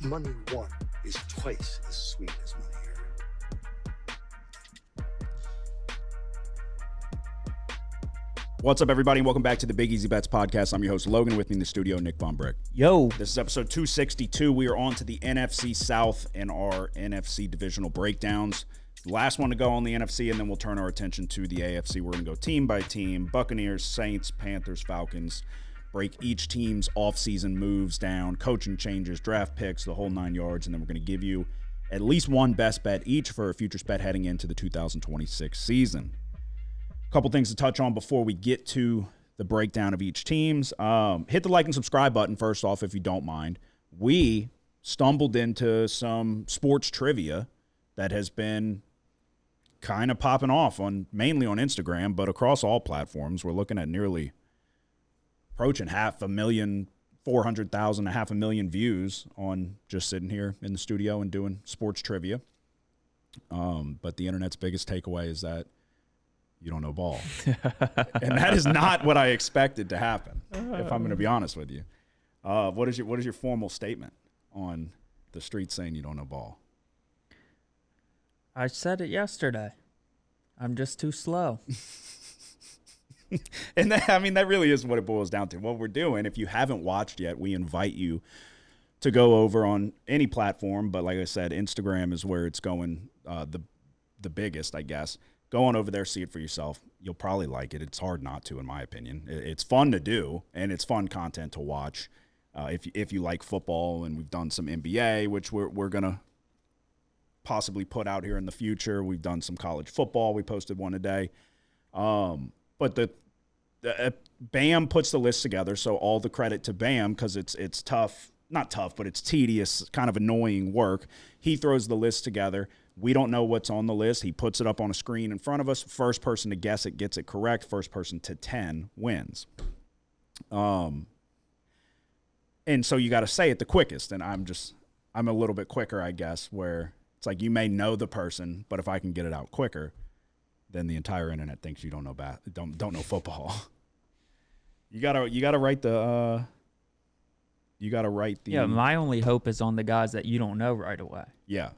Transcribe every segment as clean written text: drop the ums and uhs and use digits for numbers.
money won is twice as sweet as money earned. What's up, everybody? Welcome back to the Big Easy Bets podcast. I'm your host, Logan. With me in the studio, Nick Von Brick. Yo. This is episode 262. We are on to the NFC South and our NFC Divisional breakdowns. Last one to go on the NFC, and then we'll turn our attention to the AFC. We're going to go team by team. Buccaneers, Saints, Panthers, Falcons. Break each team's offseason moves down, coaching changes, draft picks, the whole 9 yards, and then we're going to give you at least one best bet each for a futures bet heading into the 2026 season. Couple things to touch on before we get to the breakdown of each team's. Hit the like and subscribe button first off if you don't mind. We stumbled into some sports trivia that has been kind of popping off mainly on Instagram, but across all platforms. We're looking at nearly approaching 500,000, 400,000 to 500,000 views on just sitting here in the studio and doing sports trivia. But the internet's biggest takeaway is that you don't know ball. And that is not what I expected to happen, if I'm going to be honest with you. What is your formal statement on the street saying you don't know ball? I said it yesterday. I'm just too slow. And that really is what it boils down to. What we're doing, if you haven't watched yet, we invite you to go over on any platform. But like I said, Instagram is where it's going the biggest, I guess. Go on over there, see it for yourself. You'll probably like it. It's hard not to, in my opinion. It's fun to do, and it's fun content to watch. If you like football, and we've done some NBA, which we're going to possibly put out here in the future. We've done some college football. We posted one a day. But the BAM puts the list together, so all the credit to BAM because it's tough. Not tough, but it's tedious, kind of annoying work. He throws the list together. We don't know what's on the list. He puts it up on a screen in front of us. First person to guess it gets it correct. First person to 10 wins. And so you got to say it the quickest. And I'm a little bit quicker, I guess, where it's like you may know the person, but if I can get it out quicker, then the entire internet thinks you don't know don't know football. You gotta write the. Yeah, my only hope is on the guys that you don't know right away. Yeah.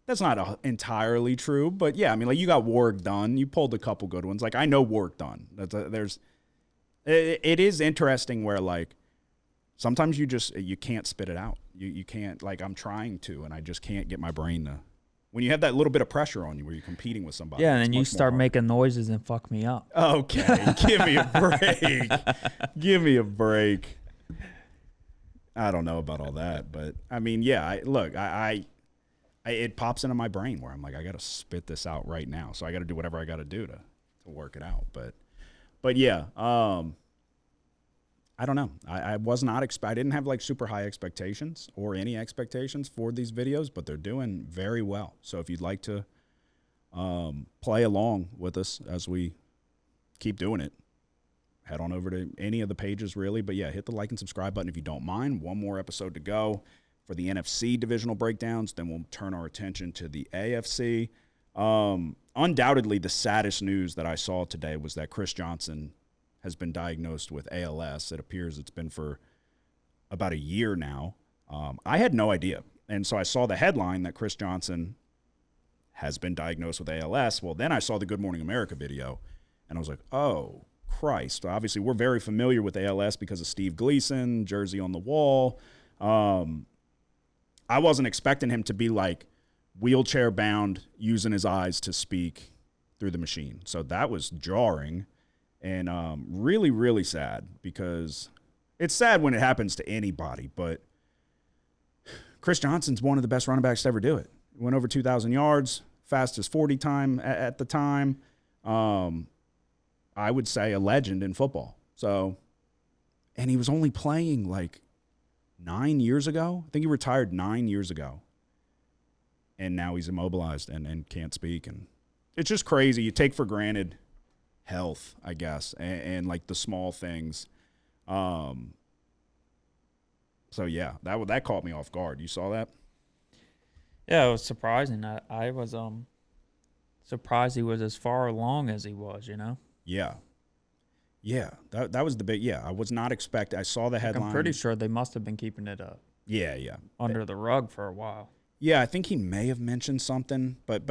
That's not entirely true, but yeah, I mean, like you got Warwick Dunn. You pulled a couple good ones. Like I know Warwick Dunn. It is interesting where like sometimes you can't spit it out. You can't, like I'm trying to, and I just can't get my brain to. When you have that little bit of pressure on you where you're competing with somebody. Yeah, and then you start making noises and fuck me up. Okay, give me a break. Give me a break. I don't know about all that, but I mean, yeah. It pops into my brain where I'm like, I got to spit this out right now. So I got to do whatever I got to do to work it out. But yeah, I don't know. I was not I didn't have like super high expectations or any expectations for these videos, but they're doing very well. So if you'd like to play along with us as we keep doing it, head on over to any of the pages really. But yeah, hit the like and subscribe button if you don't mind. One more episode to go for the NFC divisional breakdowns. Then we'll turn our attention to the AFC. Undoubtedly, the saddest news that I saw today was that Chris Johnson has been diagnosed with ALS. It appears it's been for about a year now. I had no idea. And so I saw the headline that Chris Johnson has been diagnosed with ALS. Well, then I saw the Good Morning America video, and I was like, oh, Christ. Obviously, we're very familiar with ALS because of Steve Gleason, Jersey on the Wall. I wasn't expecting him to be like wheelchair bound, using his eyes to speak through the machine. So that was jarring and really, really sad because it's sad when it happens to anybody. But Chris Johnson's one of the best running backs to ever do it. Went over 2,000 yards, fastest 40 time at the time. I would say a legend in football. So, and he was only playing like 9 years ago. I think he retired 9 years ago. And now he's immobilized and can't speak. And it's just crazy. You take for granted health, I guess, and like the small things. So, yeah, that caught me off guard. You saw that? Yeah, it was surprising. I was surprised he was as far along as he was, you know? Yeah. Yeah, that was the big, yeah. I was not expecting, I saw the headline. I'm pretty sure they must have been keeping it up. Yeah. under the rug for a while. Yeah, I think he may have mentioned something, but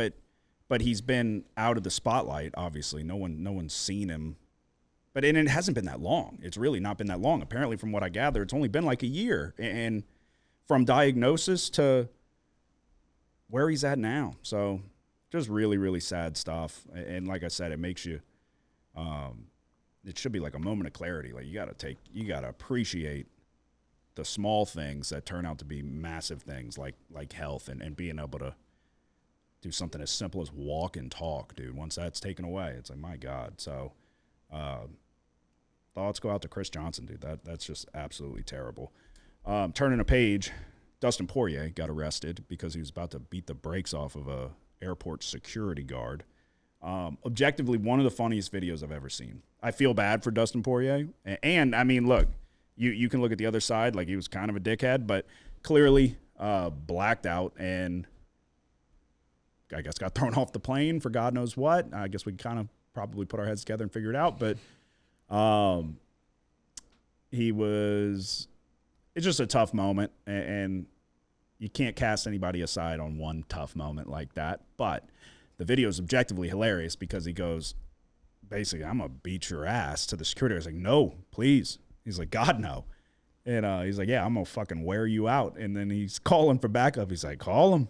he's been out of the spotlight. Obviously, no one's seen him. But it hasn't been that long. It's really not been that long. Apparently, from what I gather, it's only been like a year, and from diagnosis to where he's at now. So, just really, really sad stuff. And like I said, it makes you. It should be like a moment of clarity. Like you gotta appreciate the small things that turn out to be massive things, like health and being able to do something as simple as walk and talk, dude. Once that's taken away, it's like, my God. So, thoughts go out to Chris Johnson, dude. That's just absolutely terrible. Turning a page, Dustin Poirier got arrested because he was about to beat the brakes off of a airport security guard. Objectively, one of the funniest videos I've ever seen. I feel bad for Dustin Poirier. And I mean, look, you can look at the other side, like he was kind of a dickhead, but clearly blacked out and I guess got thrown off the plane for God knows what. I guess we kind of probably put our heads together and figure it out, but it's just a tough moment, and you can't cast anybody aside on one tough moment like that. But the video is objectively hilarious because he goes, basically, I'm going to beat your ass to the security. I was like, no, please. He's like, God, no. And he's like, yeah, I'm going to fucking wear you out. And then he's calling for backup. He's like, call him.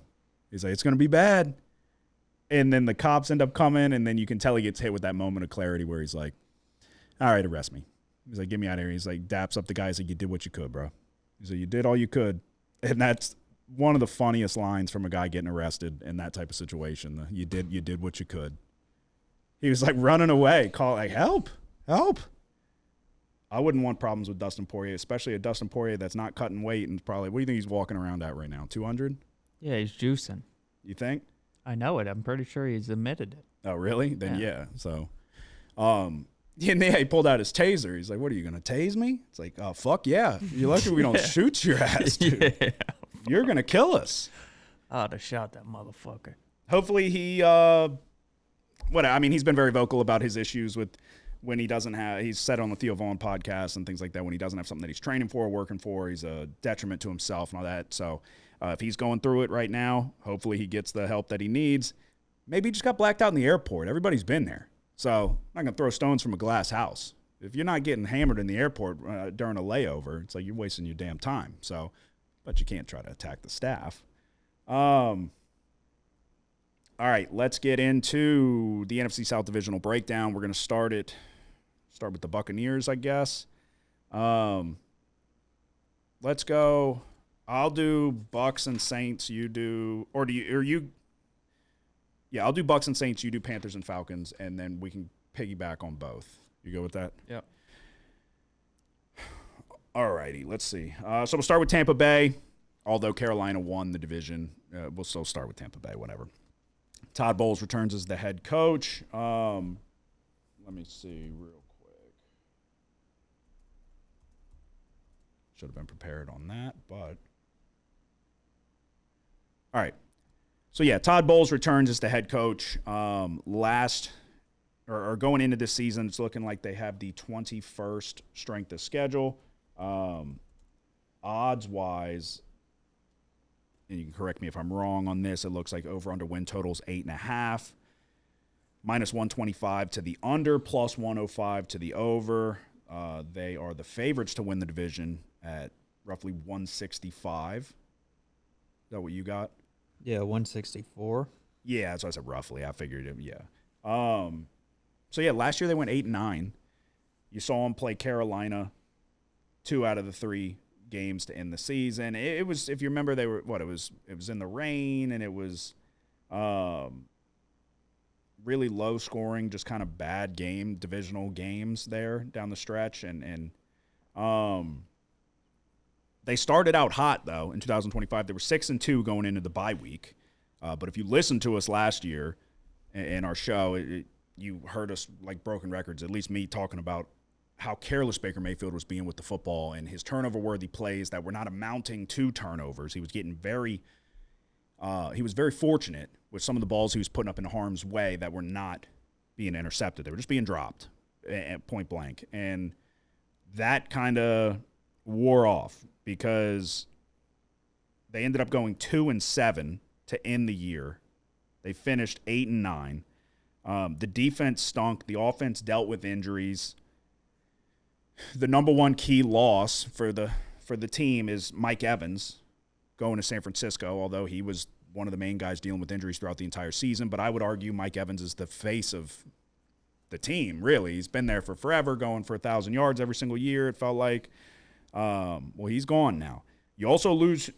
He's like, it's going to be bad. And then the cops end up coming, and then you can tell he gets hit with that moment of clarity where he's like, all right, arrest me. He's like, get me out of here. He's like, daps up the guy. He's like, you did what you could, bro. He's like, you did all you could. And that's one of the funniest lines from a guy getting arrested in that type of situation. You did what you could. He was like running away, call like, help. I wouldn't want problems with Dustin Poirier, especially a Dustin Poirier that's not cutting weight and probably, what do you think he's walking around at right now? 200? Yeah, he's juicing. You think? I know it. I'm pretty sure he's admitted it. Oh, really? Then yeah. So, yeah, he pulled out his taser. He's like, what are you going to tase me? It's like, oh, fuck yeah. You're lucky we don't shoot your ass, dude. Yeah. You're going to kill us. I'd have shot that motherfucker. Hopefully he's been very vocal about his issues with when he doesn't have, he's said on the Theo Vaughn podcast and things like that, when he doesn't have something that he's training for, working for, he's a detriment to himself and all that. So if he's going through it right now, hopefully he gets the help that he needs. Maybe he just got blacked out in the airport. Everybody's been there. So I'm not going to throw stones from a glass house. If you're not getting hammered in the airport during a layover, it's like you're wasting your damn time. So, but you can't try to attack the staff. All right, let's get into the NFC South Divisional breakdown. We're going to start with the Buccaneers, I guess. Let's go. I'll do Bucs and Saints. You do, yeah, I'll do Bucs and Saints. You do Panthers and Falcons, and then we can piggyback on both. You go with that? Yep. All righty, let's see. So we'll start with Tampa Bay. Although Carolina won the division, we'll still start with Tampa Bay, whatever. Todd Bowles returns as the head coach. Let me see real quick. Should have been prepared on that, but. All right. So, yeah, Todd Bowles returns as the head coach. Going into this season, it's looking like they have the 21st strength of schedule. Odds-wise, and you can correct me if I'm wrong on this, it looks like over-under win totals 8.5, minus 125 to the under, plus 105 to the over. They are the favorites to win the division at roughly 165. Is that what you got? Yeah, 164. Yeah, that's what I said roughly. I figured it, yeah. So, yeah, last year they went 8-9. You saw them play Carolina 2 out of the 3 games to end the season. It was, if you remember, they were it was in the rain, and it was really low scoring, just kind of bad divisional games there down the stretch, and they started out hot though in 2025. They were 6-2 going into the bye week, but if you listened to us last year in our show, you heard us like broken records, at least me, talking about how careless Baker Mayfield was being with the football and his turnover-worthy plays that were not amounting to turnovers. He was getting very fortunate with some of the balls he was putting up in harm's way that were not being intercepted. They were just being dropped at point blank. And that kind of wore off because They ended up going 2-7 to end the year. They finished 8-9. The defense stunk. The offense dealt with injuries. The number one key loss for the team is Mike Evans going to San Francisco, although he was one of the main guys dealing with injuries throughout the entire season. But I would argue Mike Evans is the face of the team, really. He's been there for forever, going for 1,000 yards every single year, it felt like. Well, he's gone now. You also lose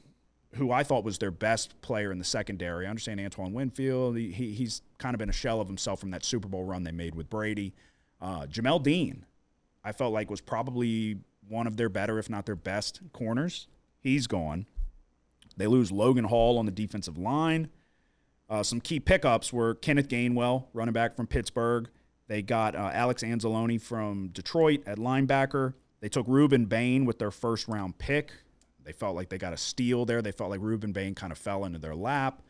who I thought was their best player in the secondary. I understand Antoine Winfield. He's kind of been a shell of himself from that Super Bowl run they made with Brady. Jamel Dean, I felt like was probably one of their better, if not their best, corners. He's gone. They lose Logan Hall on the defensive line. Some key pickups were Kenneth Gainwell, running back from Pittsburgh. They got Alex Anzalone from Detroit at linebacker. They took Ruben Bain with their first-round pick. They felt like they got a steal there. They felt like Ruben Bain kind of fell into their lap.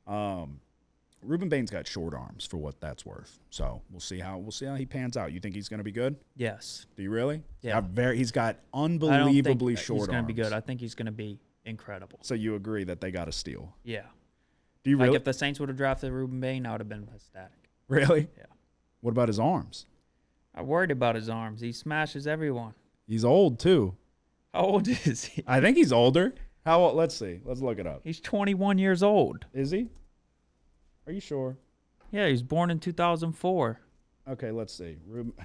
Ruben Bain's got short arms for what that's worth. So we'll see how he pans out. You think he's going to be good? Yes. Do you really? Yeah. He's got unbelievably short arms. He's going to be good. I think he's going to be incredible. So you agree that they got a steal? Yeah. Do you really? Like if the Saints would have drafted Ruben Bain, I would have been ecstatic. Really? Yeah. What about his arms? I'm worried about his arms. He smashes everyone. He's old too. How old is he? I think he's older. How old? Let's see. Let's look it up. He's 21 years old. Is he? Are you sure? Yeah, he was born in 2004. Okay, let's see.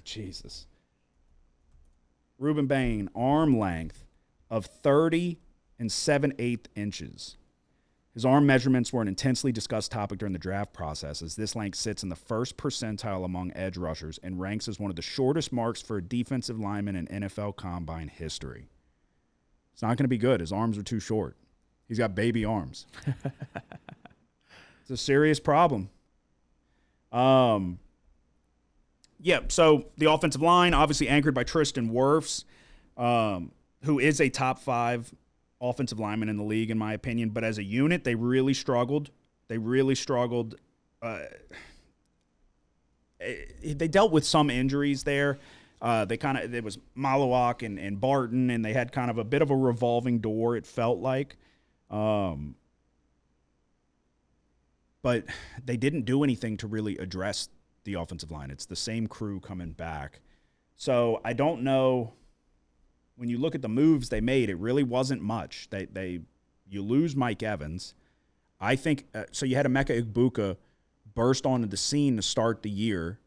Jesus. Ruben Bain, arm length of 30 7/8 inches. His arm measurements were an intensely discussed topic during the draft process, as this length sits in the first percentile among edge rushers and ranks as one of the shortest marks for a defensive lineman in NFL Combine history. It's not going to be good. His arms are too short. He's got baby arms. It's a serious problem. Yeah, so the offensive line, obviously anchored by Tristan Wirfs, who is a top 5 offensive lineman in the league, in my opinion. But as a unit, they really struggled. They dealt with some injuries there. It was Malawak and Barton, and they had kind of a bit of a revolving door, it felt like. But they didn't do anything to really address the offensive line. It's the same crew coming back. So I don't know. When you look at the moves they made, it really wasn't much. You lose Mike Evans. I think so. You had Emeka Egbuka burst onto the scene to start the year,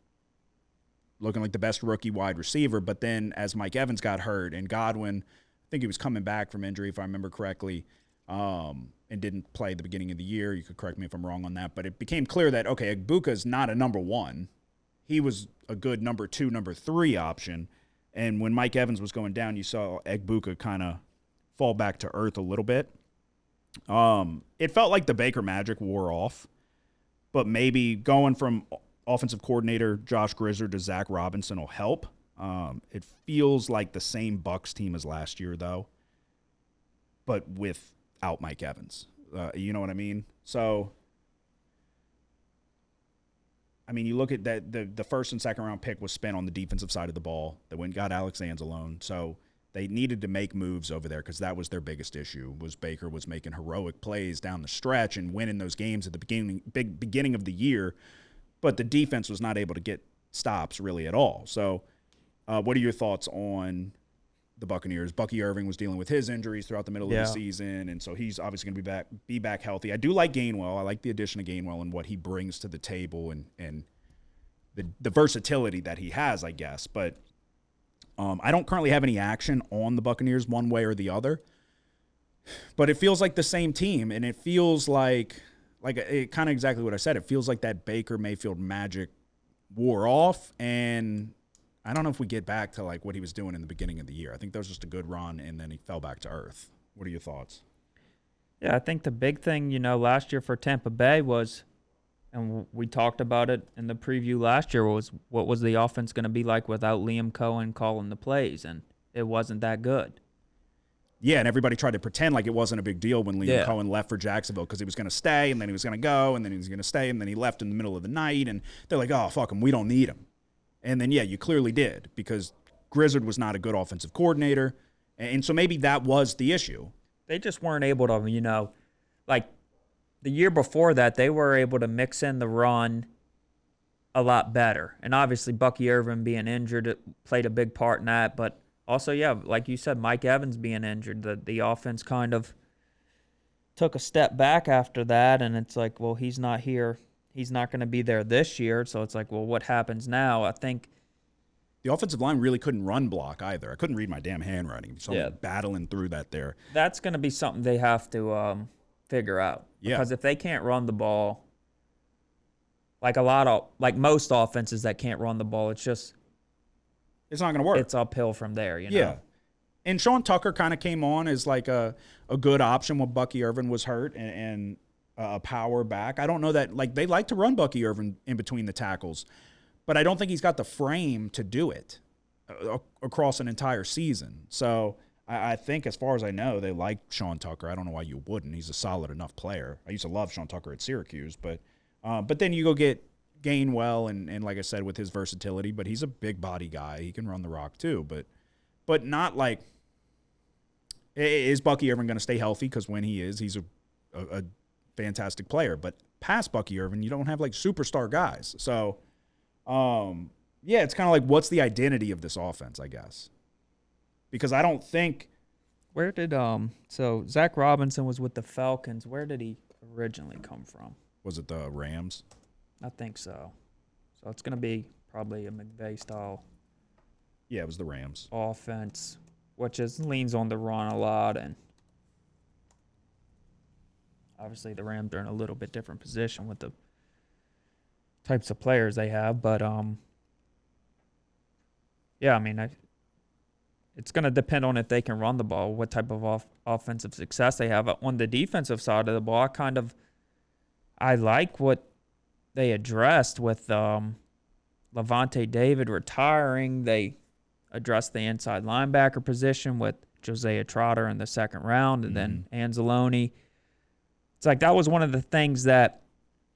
looking like the best rookie wide receiver. But then as Mike Evans got hurt and Godwin, I think he was coming back from injury, if I remember correctly, and didn't play at the beginning of the year. You could correct me if I'm wrong on that. But it became clear that, okay, Egbuka is not a number 1. He was a good number 2, number 3 option. And when Mike Evans was going down, you saw Egbuka kind of fall back to earth a little bit. It felt like the Baker magic wore off, but maybe going from offensive coordinator Josh Grizzard to Zach Robinson will help. It feels like the same Bucs team as last year, though, but without Mike Evans. You know what I mean? So, I mean, you look at that, the first and second round pick was spent on the defensive side of the ball. They went and got Alex Anzalone. So they needed to make moves over there because that was their biggest issue, was Baker was making heroic plays down the stretch and winning those games at the beginning of the year. But the defense was not able to get stops really at all. So what are your thoughts on the Buccaneers? Bucky Irving was dealing with his injuries throughout the middle of the season, and so he's obviously going to be back healthy. I do like Gainwell. I like the addition of Gainwell and what he brings to the table and the versatility that he has, I guess. But I don't currently have any action on the Buccaneers one way or the other. But it feels like the same team, and it feels like it kind of exactly what I said. It feels like that Baker Mayfield magic wore off, and I don't know if we get back to like what he was doing in the beginning of the year. I think that was just a good run, and then he fell back to earth. What are your thoughts? Yeah, I think the big thing, last year for Tampa Bay was, and we talked about it in the preview last year, was what was the offense going to be like without Liam Cohen calling the plays, and it wasn't that good. Yeah, and everybody tried to pretend like it wasn't a big deal when Liam Cohen left for Jacksonville because he was going to stay, and then he was going to go, and then he was going to stay, and then he left in the middle of the night, and they're like, oh, fuck him, we don't need him. And then, yeah, you clearly did because Grizzard was not a good offensive coordinator. And so maybe that was the issue. They just weren't able to, like the year before that, they were able to mix in the run a lot better. And obviously Bucky Irvin being injured played a big part in that. But also, yeah, like you said, Mike Evans being injured, the offense kind of took a step back after that. And it's like, well, he's not here. He's not going to be there this year. So it's like, well, what happens now? I think the offensive line really couldn't run block either. I couldn't read my damn handwriting. So I'm battling through that there. That's going to be something they have to figure out. Yeah. Because if they can't run the ball, like most offenses that can't run the ball, it's not going to work. It's uphill from there, you know? Yeah. And Sean Tucker kind of came on as like a good option when Bucky Irvin was hurt and a power back. I don't know that, like, they like to run Bucky Irvin in between the tackles, but I don't think he's got the frame to do it across an entire season. So I think, as far as I know, they like Sean Tucker. I don't know why you wouldn't. He's a solid enough player. I used to love Sean Tucker at Syracuse, but then you go get Gainwell and like I said, with his versatility, but he's a big body guy. He can run the rock too, but not like, is Bucky Irvin going to stay healthy? Because when he is, he's a fantastic player. But past Bucky Irvin, you don't have like superstar guys. So, yeah, it's kind of like, what's the identity of this offense, I guess? Because I don't think. Where did so Zach Robinson was with the Falcons. Where did he originally come from? Was it the Rams? I think so. So it's going to be probably a McVay style. Yeah, it was the Rams. Offense, which leans on the run a lot, and obviously the Rams are in a little bit different position with the types of players they have. But yeah, I mean, it's going to depend on if they can run the ball, what type of offensive success they have. On the defensive side of the ball, I like what they addressed with Levante David retiring. They addressed the inside linebacker position with Josiah Trotter in the second round, and then Anzalone. It's like that was one of the things that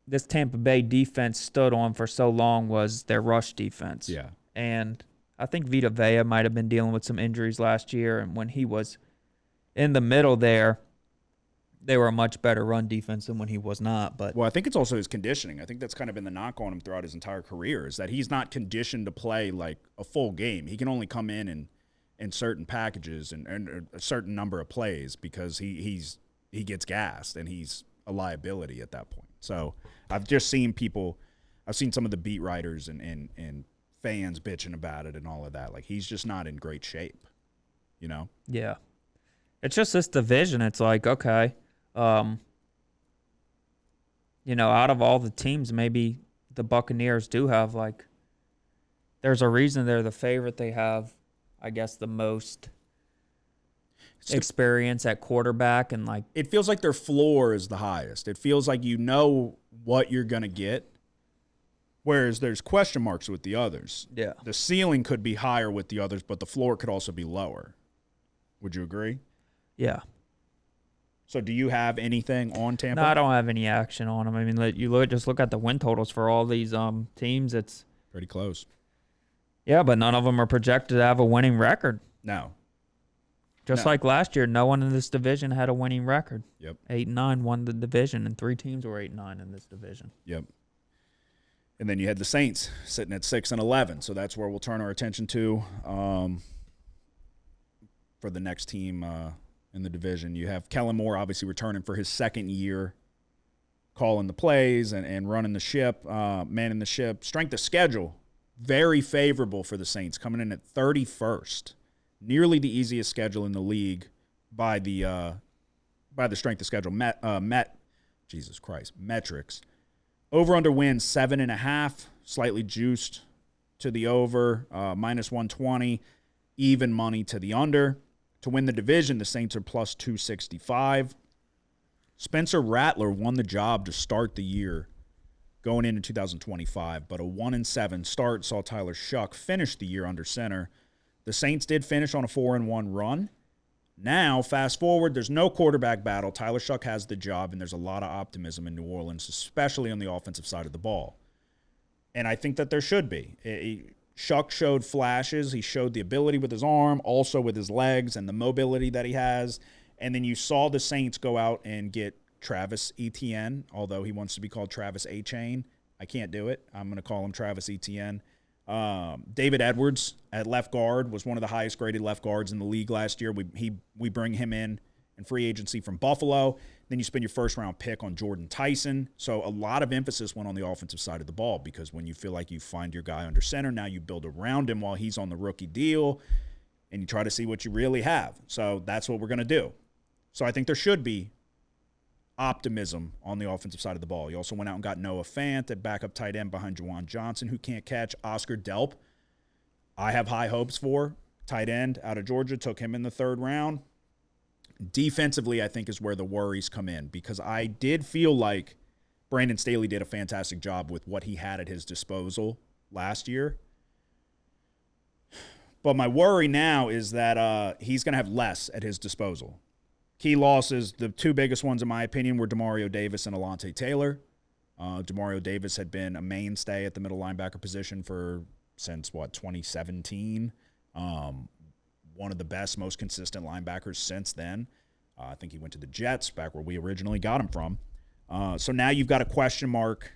this Tampa Bay defense stood on for so long, was their rush defense. Yeah. And I think Vita Vea might have been dealing with some injuries last year, and when he was in the middle there, they were a much better run defense than when he was not. But well, I think it's also his conditioning. I think that's kind of been the knock on him throughout his entire career, is that he's not conditioned to play like a full game. He can only come in certain packages and a certain number of plays because he gets gassed and he's a liability at that point. So I've just seen I've seen some of the beat writers and fans bitching about it and all of that. Like, he's just not in great shape, you know? Yeah. It's just this division. It's like, okay, out of all the teams, maybe the Buccaneers do have, like, there's a reason they're the favorite. They have, I guess, the most experience at quarterback, and like, it feels like their floor is the highest. It feels like you know what you're going to get, whereas there's question marks with the others. Yeah. The ceiling could be higher with the others, but the floor could also be lower. Would you agree? Yeah. So do you have anything on Tampa? No, I don't have any action on them. I mean, just look at the win totals for all these teams. It's pretty close. Yeah, but none of them are projected to have a winning record. No. Just like last year, no one in this division had a winning record. Yep. 8-9 won the division, and 3 teams were 8-9 in this division. Yep. And then you had the Saints sitting at 6-11, so that's where we'll turn our attention to for the next team in the division. You have Kellen Moore obviously returning for his second year, calling the plays and running the ship, manning the ship. Strength of schedule, very favorable for the Saints, coming in at 31st. Nearly the easiest schedule in the league by the strength of schedule metrics. Over-under wins 7.5, slightly juiced to the over, minus 120, even money to the under. To win the division, the Saints are plus 265. Spencer Rattler won the job to start the year going into 2025, but a 1-7 start saw Tyler Shuck finish the year under center. The Saints did finish on a 4-1 run. Now, fast forward, there's no quarterback battle. Tyler Shuck has the job, and there's a lot of optimism in New Orleans, especially on the offensive side of the ball. And I think that there should be. Shuck showed flashes. He showed the ability with his arm, also with his legs and the mobility that he has. And then you saw the Saints go out and get Travis Etienne, although he wants to be called Travis A-Chain. I can't do it. I'm going to call him Travis Etienne. David Edwards at left guard was one of the highest graded left guards in the league last year. We bring him in free agency from Buffalo. Then you spend your first-round pick on Jordan Tyson. So a lot of emphasis went on the offensive side of the ball because when you feel like you find your guy under center, now you build around him while he's on the rookie deal, and you try to see what you really have. So that's what we're going to do. So I think there should be optimism on the offensive side of the ball. You also went out and got Noah Fant at backup tight end behind Juwan Johnson, who can't catch. Oscar Delp, I have high hopes for. Tight end out of Georgia, took him in the 3rd round. Defensively, I think, is where the worries come in because I did feel like Brandon Staley did a fantastic job with what he had at his disposal last year. But my worry now is that he's going to have less at his disposal. Key losses, the 2 biggest ones, in my opinion, were Demario Davis and Alontae Taylor. Demario Davis had been a mainstay at the middle linebacker position since 2017. One of the best, most consistent linebackers since then. I think he went to the Jets, back where we originally got him from. So now you've got a question mark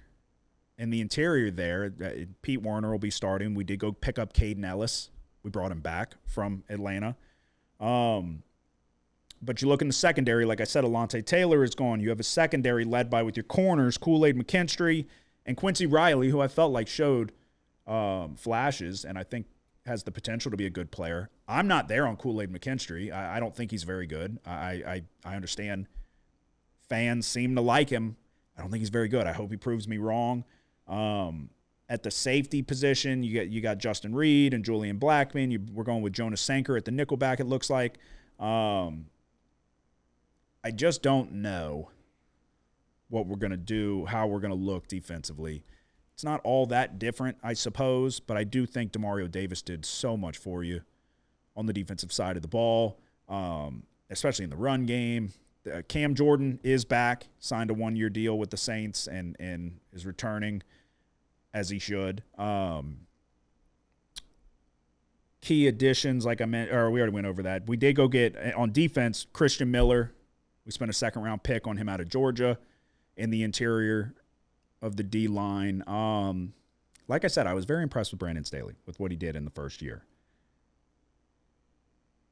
in the interior there. Pete Werner will be starting. We did go pick up Caden Ellis. We brought him back from Atlanta. But you look in the secondary, like I said, Alontae Taylor is gone. You have a secondary led by with your corners, Kool-Aid McKinstry and Quincy Riley, who I felt like showed flashes and I think has the potential to be a good player. I'm not there on Kool-Aid McKinstry. I don't think he's very good. I understand fans seem to like him. I don't think he's very good. I hope he proves me wrong. At the safety position, you got Justin Reed and Julian Blackman. We're going with Jonas Sanker at the nickelback, it looks like. I just don't know what we're going to do, how we're going to look defensively. It's not all that different, I suppose, but I do think Demario Davis did so much for you on the defensive side of the ball, especially in the run game. Cam Jordan is back, signed a 1-year deal with the Saints, and is returning as he should. Key additions, like I meant, or we already went over that. We did go get, on defense, Christian Miller. We spent a 2nd-round pick on him out of Georgia in the interior of the D-line. Like I said, I was very impressed with Brandon Staley, with what he did in the first year.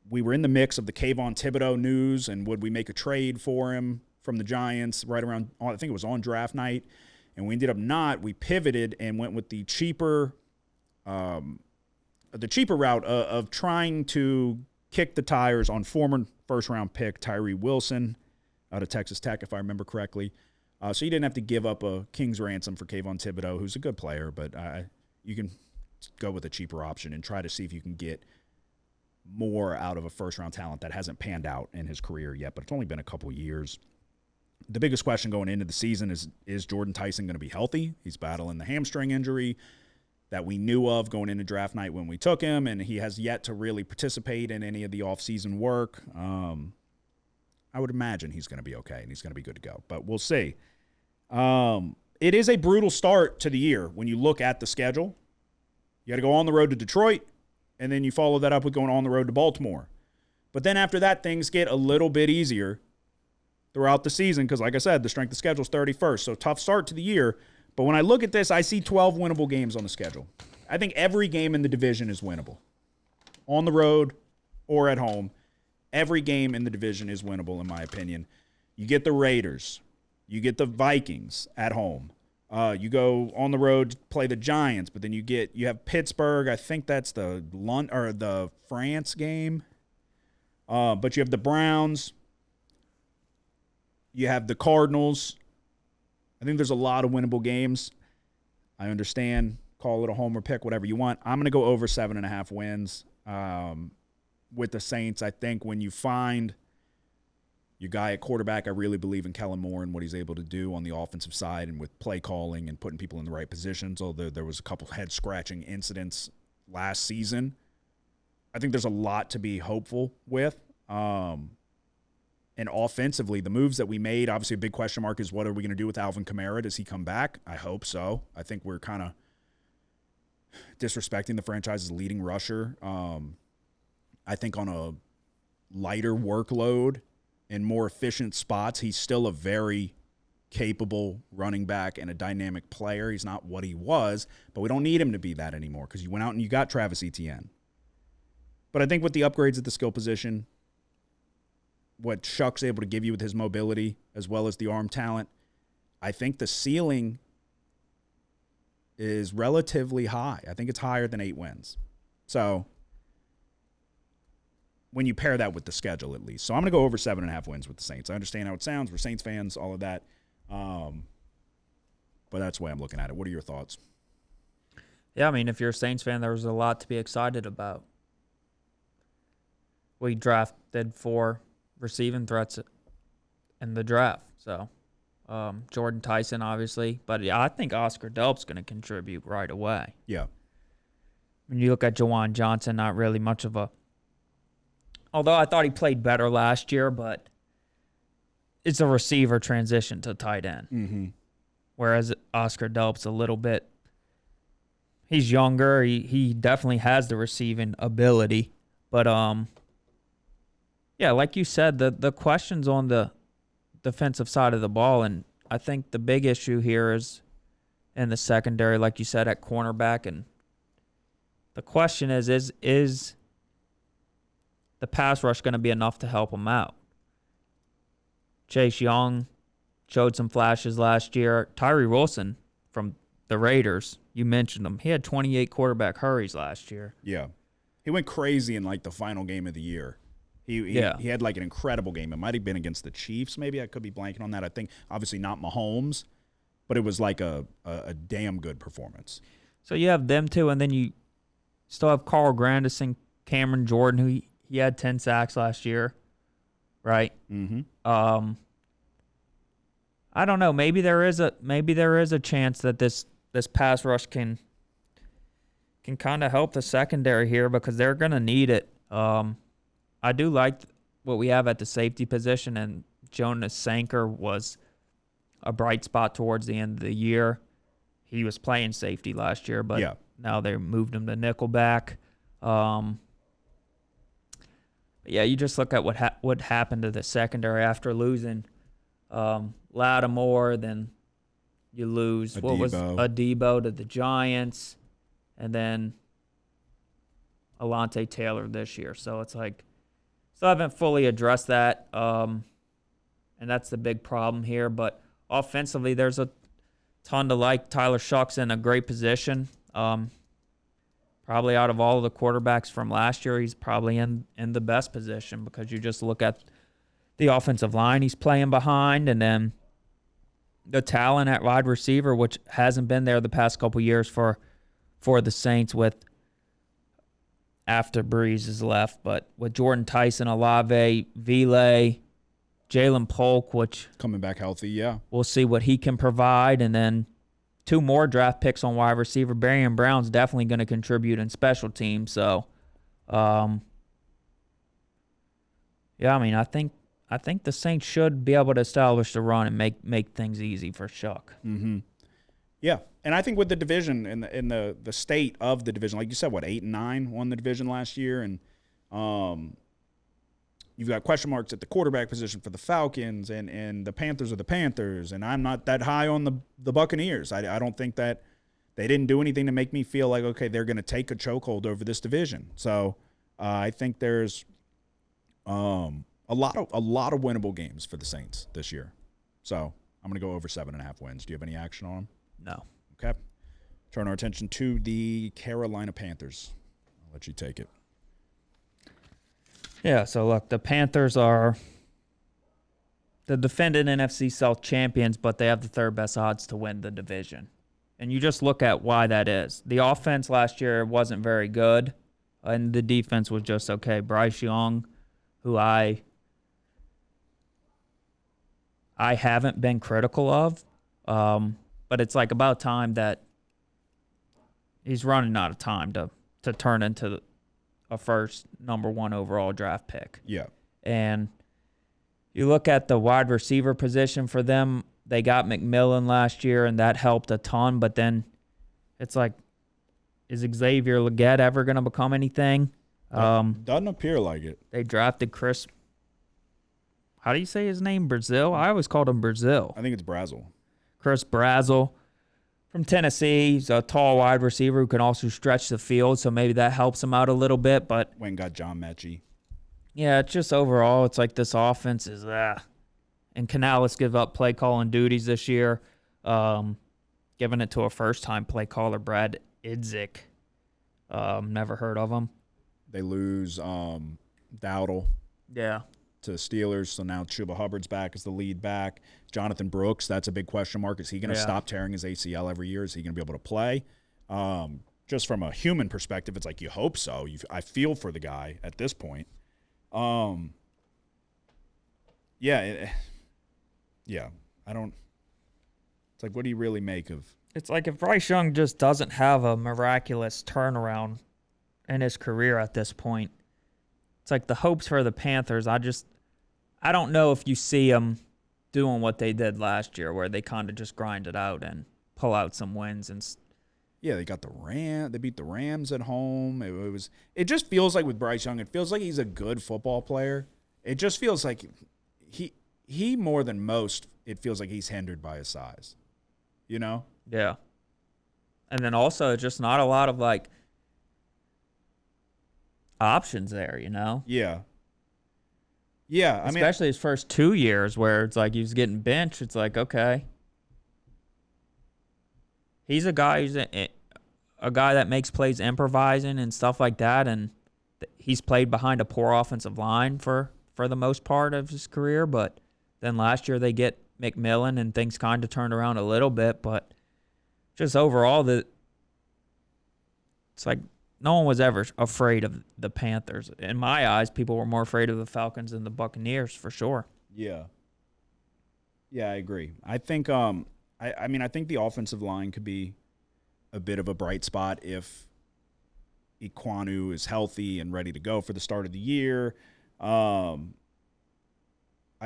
We were in the mix of the Kayvon Thibodeau news, and would we make a trade for him from the Giants right around, I think it was on draft night, and we ended up not. We pivoted and went with the cheaper route of trying to kick the tires on former first-round pick Tyree Wilson out of Texas Tech, if I remember correctly. So you didn't have to give up a king's ransom for Kayvon Thibodeau, who's a good player, but you can go with a cheaper option and try to see if you can get more out of a first-round talent that hasn't panned out in his career yet, but it's only been a couple years. The biggest question going into the season is Jordan Tyson going to be healthy? He's battling the hamstring injury that we knew of going into draft night when we took him, and he has yet to really participate in any of the offseason work. I would imagine he's going to be okay, and he's going to be good to go, but we'll see. It is a brutal start to the year when you look at the schedule. You got to go on the road to Detroit, and then you follow that up with going on the road to Baltimore. But then after that, things get a little bit easier throughout the season because, like I said, the strength of schedule is 31st, so tough start to the year. But when I look at this, I see 12 winnable games on the schedule. I think every game in the division is winnable. On the road or at home, every game in the division is winnable, in my opinion. You get the Raiders. You get the Vikings at home. You go on the road to play the Giants, but then you have Pittsburgh. I think that's the France game. But you have the Browns. You have the Cardinals. I think there's a lot of winnable games. I understand. Call it a homer pick, whatever you want. I'm going to go over 7.5 wins with the Saints. I think when you find your guy at quarterback, I really believe in Kellen Moore and what he's able to do on the offensive side and with play calling and putting people in the right positions, although there was a couple head-scratching incidents last season. I think there's a lot to be hopeful with. And offensively, the moves that we made, obviously a big question mark is what are we going to do with Alvin Kamara? Does he come back? I hope so. I think we're kind of disrespecting the franchise's leading rusher. I think on a lighter workload, in more efficient spots. He's still a very capable running back and a dynamic player. He's not what he was, but we don't need him to be that anymore because you went out and you got Travis Etienne. But I think with the upgrades at the skill position, what Shuck's able to give you with his mobility as well as the arm talent, I think the ceiling is relatively high. I think it's higher than 8 wins. So when you pair that with the schedule, at least. So I'm going to go over 7.5 wins with the Saints. I understand how it sounds. We're Saints fans, all of that. But that's the way I'm looking at it. What are your thoughts? Yeah, I mean, if you're a Saints fan, there was a lot to be excited about. We drafted 4 receiving threats in the draft. So Jordan Tyson, obviously. But yeah, I think Oscar Delp's going to contribute right away. Yeah. When you look at Jawan Johnson, not really much of a – although I thought he played better last year, but it's a receiver transition to tight end. Mm-hmm. Whereas Oscar Delp's a little bit – he's younger. He definitely has the receiving ability. But, yeah, like you said, the questions on the defensive side of the ball, and I think the big issue here is in the secondary, like you said, at cornerback. And the question is the pass rush going to be enough to help him out? Chase Young showed some flashes last year. Tyree Wilson from the Raiders, you mentioned him. He had 28 quarterback hurries last year. Yeah. He went crazy in, like, the final game of the year. He had, like, an incredible game. It might have been against the Chiefs, maybe. I could be blanking on that. I think, obviously, not Mahomes, but it was, like, a damn good performance. So you have them two, and then you still have Carl Grandison, Cameron Jordan, who he had 10 sacks last year, right? Mm-hmm. I don't know. Maybe there is a chance that this pass rush can kind of help the secondary here because they're going to need it. I do like what we have at the safety position, and Jonas Sanker was a bright spot towards the end of the year. He was playing safety last year, but now they moved him to nickelback. Yeah, you just look at what happened to the secondary after losing Lattimore, then you lose Adebo to the Giants, and then Alontae Taylor this year. So it's like, still haven't fully addressed that, and that's the big problem here. But offensively, there's a ton to like. Tyler Shuck's in a great position. Probably out of all of the quarterbacks from last year, he's probably in the best position because you just look at the offensive line he's playing behind, and then the talent at wide receiver, which hasn't been there the past couple years for the Saints with after Breeze is left. But with Jordan Tyson, Olave, Vile, Jalen Polk, which coming back healthy, yeah. We'll see what he can provide. And then 2 more draft picks on wide receiver. Barrion Brown's definitely going to contribute in special teams. So, yeah, I mean, I think the Saints should be able to establish the run and make things easy for Shuck. Mm-hmm. Yeah, and I think with the division and the state of the division, like you said, 8-9 won the division last year, and you've got question marks at the quarterback position for the Falcons, and the Panthers are the Panthers, and I'm not that high on the Buccaneers. I don't think that they didn't do anything to make me feel like, okay, they're going to take a chokehold over this division. So I think there's a lot of winnable games for the Saints this year. So I'm going to go over 7.5 wins. Do you have any action on them? No. Okay. Turn our attention to the Carolina Panthers. I'll let you take it. Yeah, so look, the Panthers are the defending NFC South champions, but they have the 3rd best odds to win the division. And you just look at why that is. The offense last year wasn't very good, and the defense was just okay. Bryce Young, who I haven't been critical of, but it's like about time that he's running out of time to turn into a first number 1 overall draft pick. Yeah. And you look at the wide receiver position for them, they got McMillan last year, and that helped a ton, but then it's like, is Xavier Legette ever going to become anything? Doesn't appear like it. They drafted Chris How do you say his name? Brazil? I always called him Brazil. I think it's Brazel. Chris Brazel from Tennessee. He's a tall wide receiver who can also stretch the field, so maybe that helps him out a little bit. But Went and got John Mechie. yeah, it's just overall, it's like this offense is And Canales give up play calling duties this year, giving it to a first-time play caller, Brad Idzik. Never heard of him. They lose Dowdle Yeah. to the Steelers, so now Chuba Hubbard's back as the lead back. Jonathan Brooks, that's a big question mark. Is he going to stop tearing his ACL every year? Is he going to be able to play? Just from a human perspective, it's like you hope so. I feel for the guy at this point. Yeah, I don't. It's like, what do you really make of? It's like if Bryce Young just doesn't have a miraculous turnaround in his career at this point, it's like the hopes for the Panthers. I don't know if you see them doing what they did last year, where they kind of just grind it out and pull out some wins. And yeah, they got they beat the Rams at home. It just feels like with Bryce Young, it feels like he's a good football player. It just feels like he more than most, it feels like he's hindered by his size. You know? Yeah. And then also just not a lot of like options there, you know? Yeah. Yeah, I mean, especially his first 2 years where it's like he was getting benched. It's like, okay. He's a guy who's a guy that makes plays improvising and stuff like that, and he's played behind a poor offensive line for the most part of his career, but then last year they get McMillan and things kind of turned around a little bit, but just overall it's like no one was ever afraid of the Panthers. In my eyes, people were more afraid of the Falcons than the Buccaneers for sure. Yeah. Yeah, I agree. I think I think the offensive line could be a bit of a bright spot if Iquanu is healthy and ready to go for the start of the year. I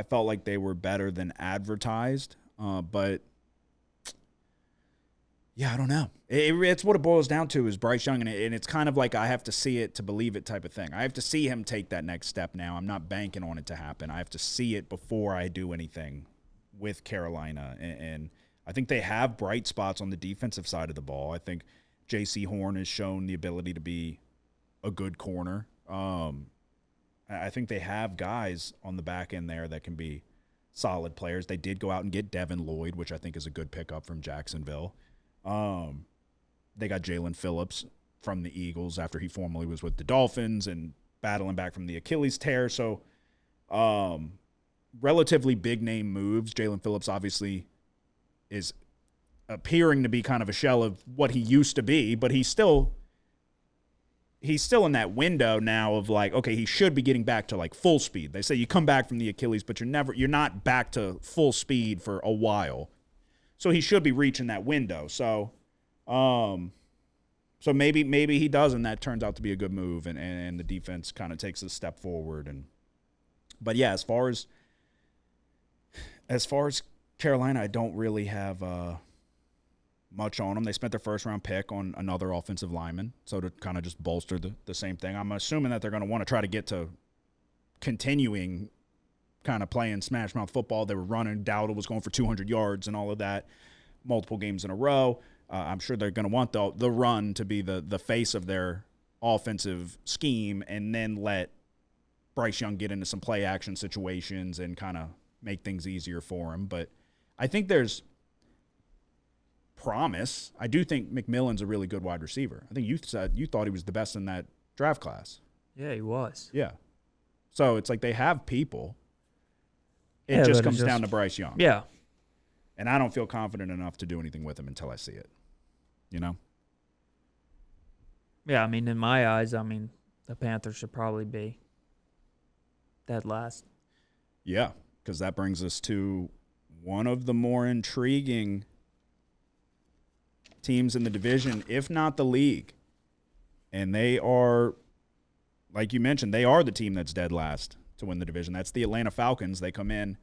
felt like they were better than advertised, but yeah, I don't know. It's what it boils down to is Bryce Young, and it's kind of like I have to see it to believe it type of thing. I have to see him take that next step now. I'm not banking on it to happen. I have to see it before I do anything with Carolina, and I think they have bright spots on the defensive side of the ball. I think J.C. Horn has shown the ability to be a good corner. I think they have guys on the back end there that can be solid players. They did go out and get Devin Lloyd, which I think is a good pickup from Jacksonville. They got Jalen Phillips from the Eagles after he formerly was with the Dolphins and battling back from the Achilles tear. So relatively big-name moves. Jalen Phillips obviously is appearing to be kind of a shell of what he used to be, but he's still in that window now of like, okay, he should be getting back to like full speed. They say you come back from the Achilles, but you're not back to full speed for a while. So he should be reaching that window. So maybe he does, and that turns out to be a good move, and the defense kind of takes a step forward. But yeah, as far as Carolina, I don't really have much on them. They spent their first-round pick on another offensive lineman, so to kind of just bolster the same thing. I'm assuming that they're going to want to try to get to continuing kind of playing smash-mouth football. They were running. Dowdle was going for 200 yards and all of that, multiple games in a row. I'm sure they're going to want the run to be the face of their offensive scheme, and then let Bryce Young get into some play-action situations and kind of make things easier for him. But I think there's promise. I do think McMillan's a really good wide receiver. I think you said you thought he was the best in that draft class. Yeah, he was. Yeah. So it's like they have people. It just comes down to Bryce Young. Yeah. And I don't feel confident enough to do anything with him until I see it. You know? Yeah, I mean, in my eyes, the Panthers should probably be dead last. Yeah, because that brings us to one of the more intriguing teams in the division, if not the league. And they are, like you mentioned, they are the team that's dead last to win the division. That's the Atlanta Falcons. They come in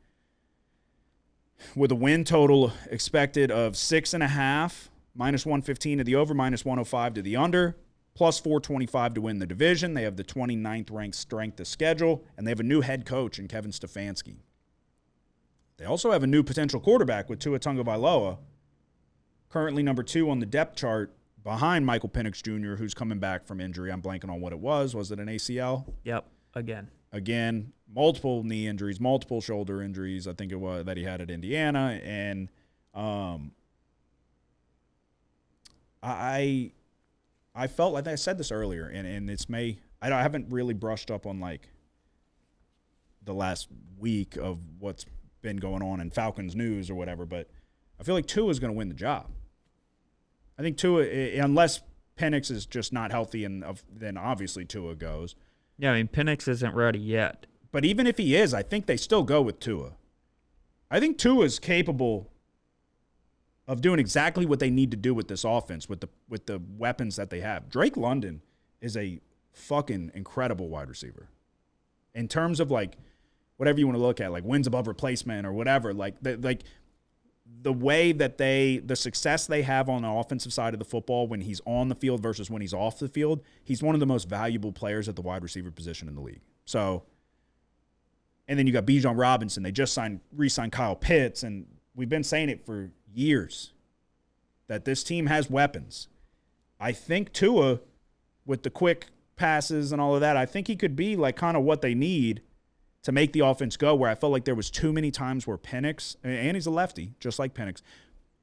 with a win total expected of 6.5, minus 115 to the over, minus 105 to the under, plus 425 to win the division. They have the 29th ranked strength of schedule, and they have a new head coach in Kevin Stefanski. They also have a new potential quarterback with Tua Tagovailoa, currently number 2 on the depth chart behind Michael Penix Jr., who's coming back from injury. I'm blanking on what it was. Was it an ACL? Yep, again, multiple knee injuries, multiple shoulder injuries, I think it was, that he had at Indiana. And I felt like I said this earlier, and I haven't really brushed up on like the last week of what's been going on in Falcons news or whatever, but I feel like Tua is going to win the job. I think Tua, unless Penix is just not healthy, and then obviously Tua goes. Yeah, I mean, Penix isn't ready yet. But even if he is, I think they still go with Tua. I think Tua is capable of doing exactly what they need to do with this offense, with the weapons that they have. Drake London is a fucking incredible wide receiver. In terms of like whatever you want to look at, like wins above replacement or whatever, the way that the success they have on the offensive side of the football when he's on the field versus when he's off the field, he's one of the most valuable players at the wide receiver position in the league. So, and then you got Bijan Robinson. They just re-signed Kyle Pitts, and we've been saying it for years that this team has weapons. I think Tua, with the quick passes and all of that, I think he could be like kind of what they need to make the offense go, where I felt like there was too many times where Penix, and he's a lefty, just like Penix,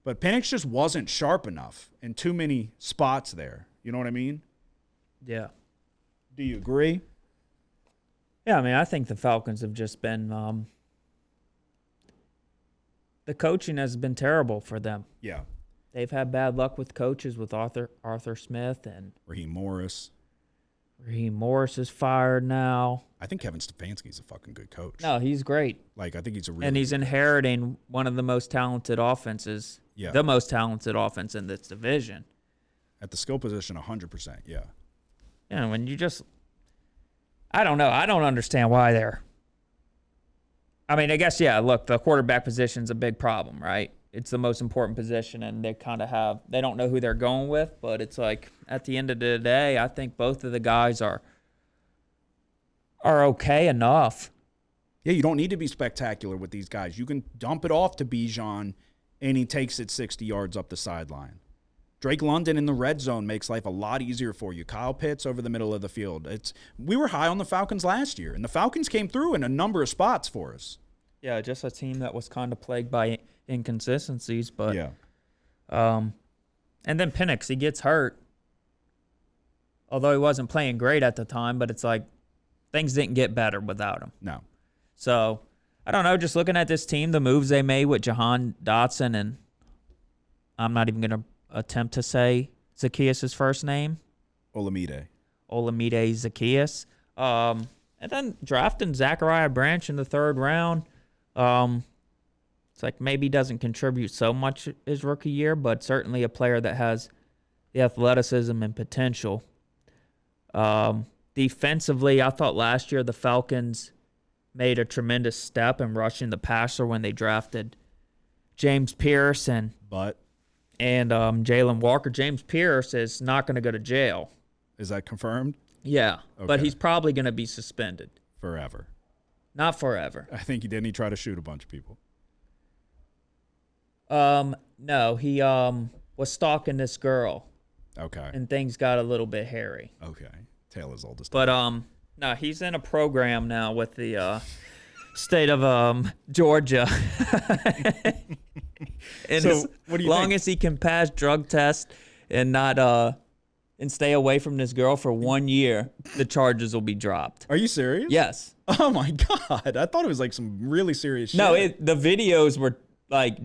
but Penix just wasn't sharp enough in too many spots there. You know what I mean? Yeah. Do you agree? Yeah, I mean, I think the Falcons have just been the coaching has been terrible for them. Yeah. They've had bad luck with coaches, with Arthur Smith and Raheem Morris. Raheem Morris is fired now. I think Kevin Stefanski's a fucking good coach. No, he's great. Like, I think he's a really and he's inheriting one of the most talented offenses, the most talented offense in this division. At the skill position, 100%, yeah. Yeah, when you just, I don't know. I don't understand why they're, I mean, I guess, yeah, look, the quarterback position's a big problem, right? It's the most important position, and they kind of they don't know who they're going with, but it's like, at the end of the day, I think both of the guys are okay enough. Yeah, you don't need to be spectacular with these guys. You can dump it off to Bijan, and he takes it 60 yards up the sideline. Drake London in the red zone makes life a lot easier for you. Kyle Pitts over the middle of the field. We were high on the Falcons last year, and the Falcons came through in a number of spots for us. Yeah, just a team that was kind of plagued by inconsistencies, but yeah. And then Penix, he gets hurt. Although he wasn't playing great at the time, but it's like things didn't get better without him. No. So, I don't know, just looking at this team, the moves they made with Jahan Dotson, and I'm not even going to attempt to say Zacchaeus' first name. Olamide Zacchaeus. And then drafting Zachariah Branch in the 3rd round. It's like maybe doesn't contribute so much his rookie year, but certainly a player that has the athleticism and potential. Defensively, I thought last year the Falcons made a tremendous step in rushing the passer when they drafted James Pierce and Jalen Walker. James Pierce is not going to go to jail. Is that confirmed? Yeah, okay. But he's probably going to be suspended. Forever. Not forever. I think he try to shoot a bunch of people. No, he was stalking this girl. Okay. And things got a little bit hairy. Okay. Taylor's oldest. But no, he's in a program now with the state of Georgia. And so, what do you long think? as he can pass drug tests and not and stay away from this girl for 1 year, the charges will be dropped. Are you serious? Yes. Oh my God. I thought it was like some really serious shit. No, the videos were like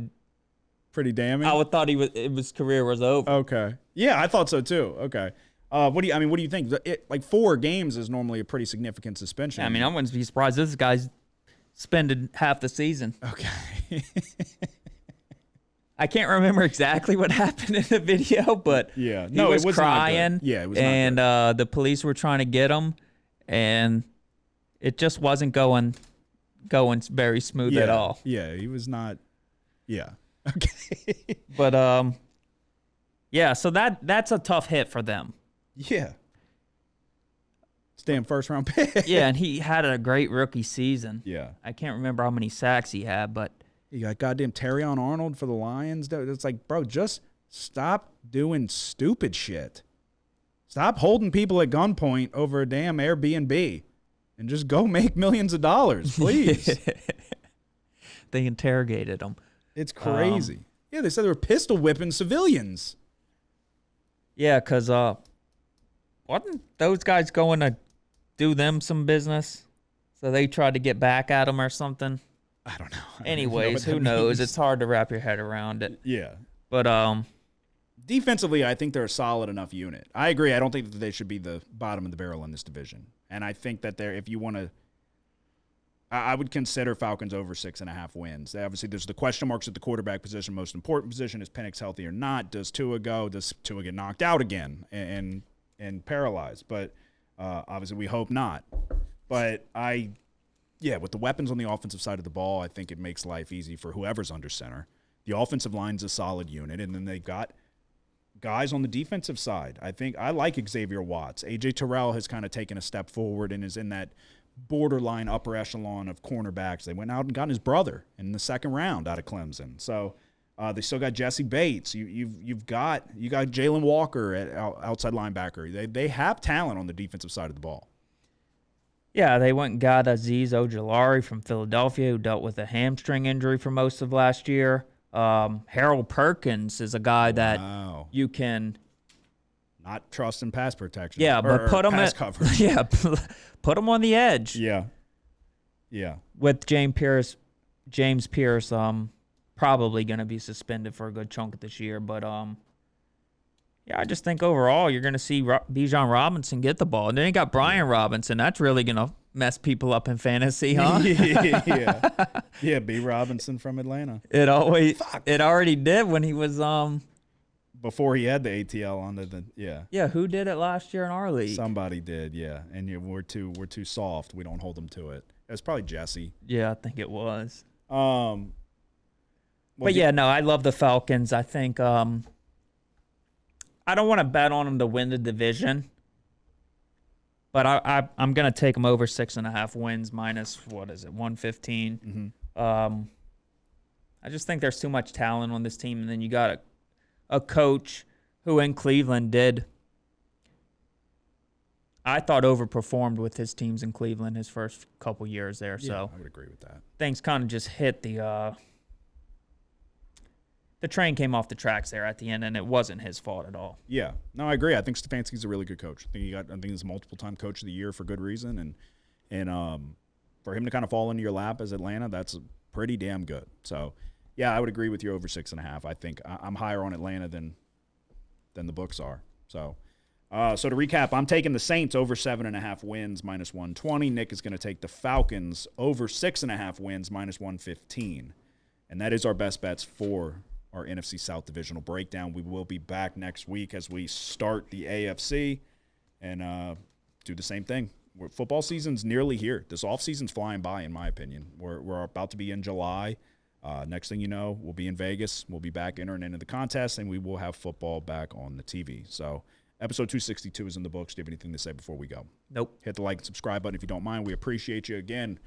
pretty damning. I thought his career was over. Okay. Yeah, I thought so too. Okay. What do you think? Like 4 games is normally a pretty significant suspension. Yeah, I mean, I wouldn't be surprised this guy's spending half the season. Okay. I can't remember exactly what happened in the video, but yeah, he was crying. Yeah, it was and the police were trying to get him, and it just wasn't going very smooth at all. Yeah, he was not. Yeah. Okay. But yeah, so that's a tough hit for them. Yeah. It's damn first round pick. Yeah, and he had a great rookie season. Yeah. I can't remember how many sacks he had, but You got goddamn Terrion Arnold for the Lions. It's like, bro, just stop doing stupid shit. Stop holding people at gunpoint over a damn Airbnb and just go make millions of dollars, please. They interrogated him. It's crazy. Yeah, they said they were pistol whipping civilians. Yeah, because wasn't those guys going to do them some business? So they tried to get back at them or something? I don't know. Anyways, who knows? It's hard to wrap your head around it. Yeah. But defensively, I think they're a solid enough unit. I agree. I don't think that they should be the bottom of the barrel in this division. And I think that if you want to, I would consider Falcons over 6.5 wins. Obviously, there's the question marks at the quarterback position. Most important position, is Penix healthy or not? Does Tua go? Does Tua get knocked out again and paralyzed? But obviously, we hope not. But with the weapons on the offensive side of the ball, I think it makes life easy for whoever's under center. The offensive line's a solid unit, and then they've got guys on the defensive side. I like Xavier Watts. A.J. Terrell has kind of taken a step forward and is in that borderline upper echelon of cornerbacks. They went out and got his brother in the second round out of Clemson. So they still got Jesse Bates. You got Jalen Walker at outside linebacker. They have talent on the defensive side of the ball. yeah, they went and got Azeez Ojulari from Philadelphia, who dealt with a hamstring injury for most of last year. Harold Perkins is a guy that you can not trust in pass protection. Yeah, but put him at coverage. Yeah, put him on the edge. Yeah. With James Pierce, probably going to be suspended for a good chunk of this year. But I just think overall you're going to see Bijan Robinson get the ball, and then you got Brian Robinson. That's really going to mess people up in fantasy, huh? Yeah, B. Robinson from Atlanta. It already did when he was before he had the ATL under the Yeah, who did it last year in our league? Somebody did, yeah. And we're too soft. We don't hold them to it. It's probably Jesse. Yeah, I think it was. I love the Falcons. I think I don't want to bet on them to win the division, but I'm going to take them over 6.5 wins minus, 115. Mm-hmm. I just think there's too much talent on this team, and then you got a coach who in Cleveland I thought overperformed with his teams in Cleveland his first couple years there. Yeah, so I would agree with that. Things kind of just hit the train came off the tracks there at the end, and it wasn't his fault at all. Yeah. No, I agree. I think Stefanski's a really good coach. I think he's a multiple-time coach of the year for good reason, and for him to kind of fall into your lap as Atlanta, that's pretty damn good. So, yeah, I would agree with you over 6.5. I think I'm higher on Atlanta than the books are. So to recap, I'm taking the Saints over 7.5 wins minus 120. Nick is going to take the Falcons over 6.5 wins minus 115. And that is our best bets for our NFC South Divisional breakdown. We will be back next week as we start the AFC and do the same thing. Football season's nearly here. This offseason's flying by, in my opinion. We're about to be in July. Next thing you know, we'll be in Vegas. We'll be back entering into the contest, and we will have football back on the TV. So episode 262 is in the books. Do you have anything to say before we go? Nope. Hit the like and subscribe button if you don't mind. We appreciate you. Again,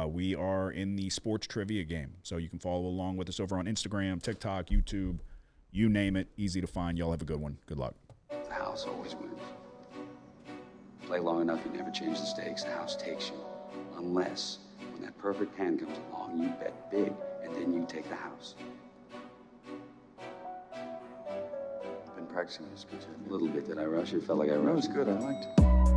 we are in the sports trivia game, so you can follow along with us over on Instagram, TikTok, YouTube, you name it. Easy to find. Y'all have a good one. Good luck. The house always wins. Play long enough, you never change the stakes. The house takes you. Unless, when that perfect hand comes along, you bet big, and then you take the house. Been practicing this, could you? A little bit. Did I rush it? Felt like I rushed. That was good. I liked it.